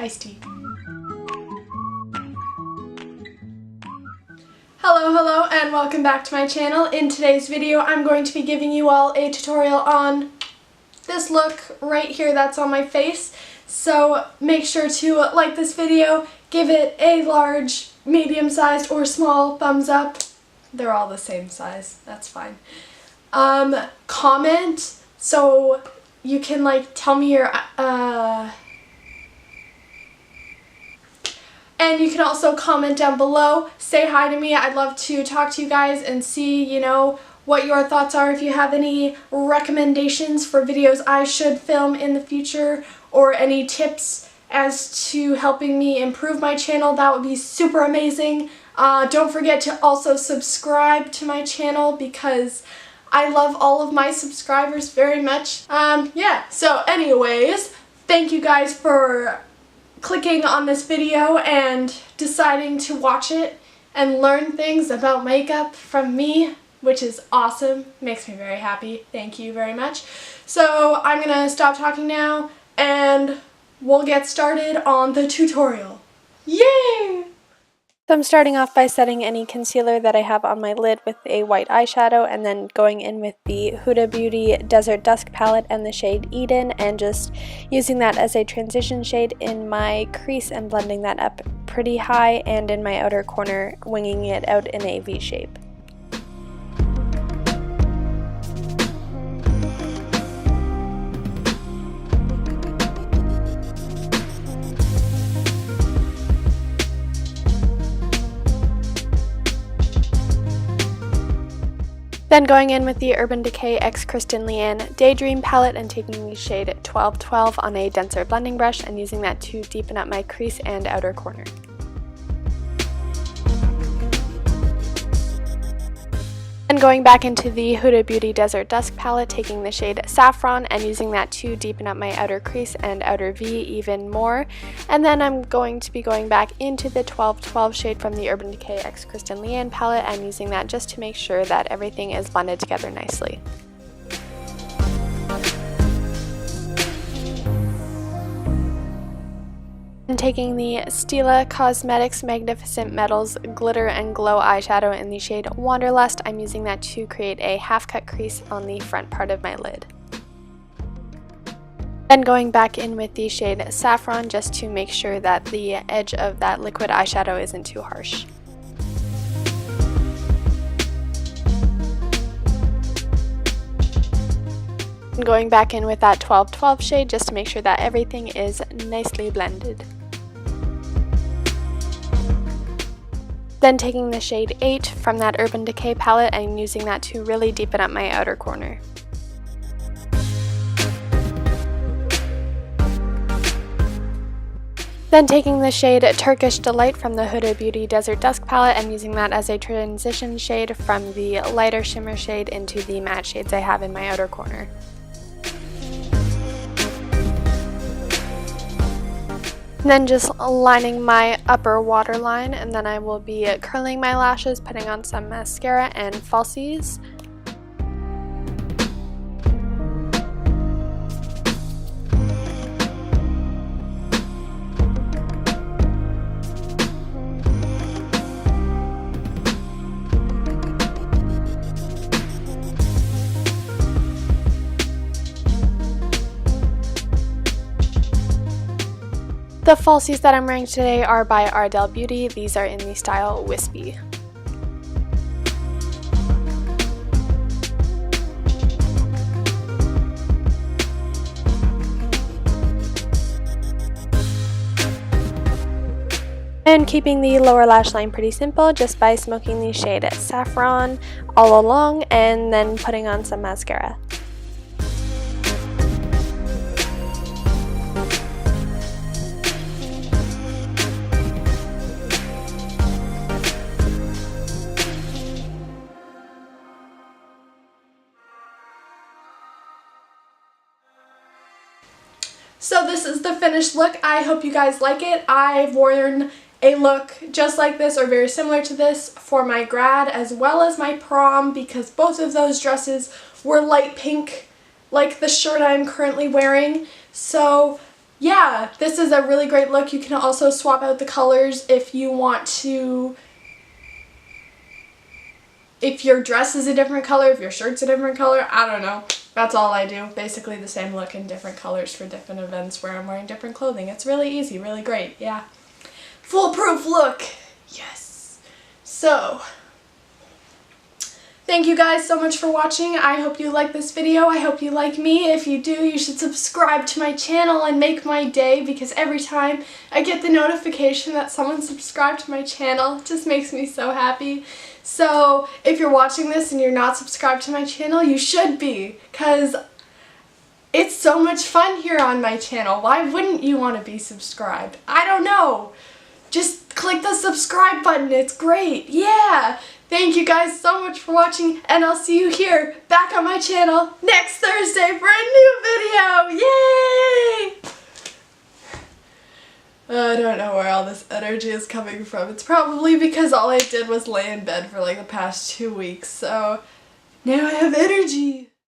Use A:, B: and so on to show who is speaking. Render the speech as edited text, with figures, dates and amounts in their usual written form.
A: iced tea. Hello, and welcome back to my channel. In today's video, I'm going to be giving you all a tutorial on this look right here that's on my face. So make sure to like this video, give it a large, medium-sized, or small thumbs up. They're all the same size, that's fine. Comment so you can like tell me your and you can also comment down below, say hi to me. I'd love to talk to you guys and see, you know, what your thoughts are. If you have any recommendations for videos I should film in the future, or any tips as to helping me improve my channel, that would be super amazing. Don't forget to also subscribe to my channel because I love all of my subscribers very much. Yeah, so anyways, thank you guys for clicking on this video and deciding to watch it and learn things about makeup from me, which is awesome. Makes me very happy. Thank you very much. So I'm gonna stop talking now and we'll get started on the tutorial. Yay!
B: So I'm starting off by setting any concealer that I have on my lid with a white eyeshadow, and then going in with the Huda Beauty Desert Dusk palette and the shade Eden, and just using that as a transition shade in my crease and blending that up pretty high, and in my outer corner winging it out in a V shape. Then going in with the Urban Decay X Kristen Leanne Daydream palette and taking the shade 1212 on a denser blending brush and using that to deepen up my crease and outer corner. And going back into the Huda Beauty Desert Dusk palette, taking the shade Saffron and using that to deepen up my outer crease and outer V even more. And then I'm going to be going back into the 1212 shade from the Urban Decay X Kristen Leanne palette and using that just to make sure that everything is blended together nicely. And taking the Stila Cosmetics Magnificent Metals Glitter and Glow eyeshadow in the shade Wanderlust, I'm using that to create a half-cut crease on the front part of my lid. Then going back in with the shade Saffron just to make sure that the edge of that liquid eyeshadow isn't too harsh. And going back in with that 1212 shade just to make sure that everything is nicely blended. Then taking the shade 8 from that Urban Decay palette and using that to really deepen up my outer corner. Then taking the shade Turkish Delight from the Huda Beauty Desert Dusk palette and using that as a transition shade from the lighter shimmer shade into the matte shades I have in my outer corner. And then just lining my upper waterline, and then I will be curling my lashes, putting on some mascara and falsies. The falsies that I'm wearing today are by Ardell Beauty. These are in the style Wispy. And keeping the lower lash line pretty simple just by smoking the shade Saffron all along and then putting on some mascara.
A: So this is the finished look. I hope you guys like it. I've worn a look just like this or very similar to this for my grad as well as my prom because both of those dresses were light pink like the shirt I'm currently wearing. So yeah, this is a really great look. You can also swap out the colors if you want to, if your dress is a different color, if your shirt's a different color, I don't know. That's all I do. Basically the same look in different colors for different events where I'm wearing different clothing. It's really easy, really great, yeah. Foolproof look, yes. So, thank you guys so much for watching. I hope you like this video. I hope you like me. If you do, you should subscribe to my channel and make my day, because every time I get the notification that someone subscribed to my channel, it just makes me so happy. So if you're watching this and you're not subscribed to my channel, you should be, because it's so much fun here on my channel. Why wouldn't you want to be subscribed? I don't know. Just click the subscribe button. It's great. Yeah. Thank you guys so much for watching, and I'll see you here back on my channel next Thursday for a new video. Yay! I don't know where all this energy is coming from. It's probably because all I did was lay in bed for like the past 2 weeks, so now I have energy.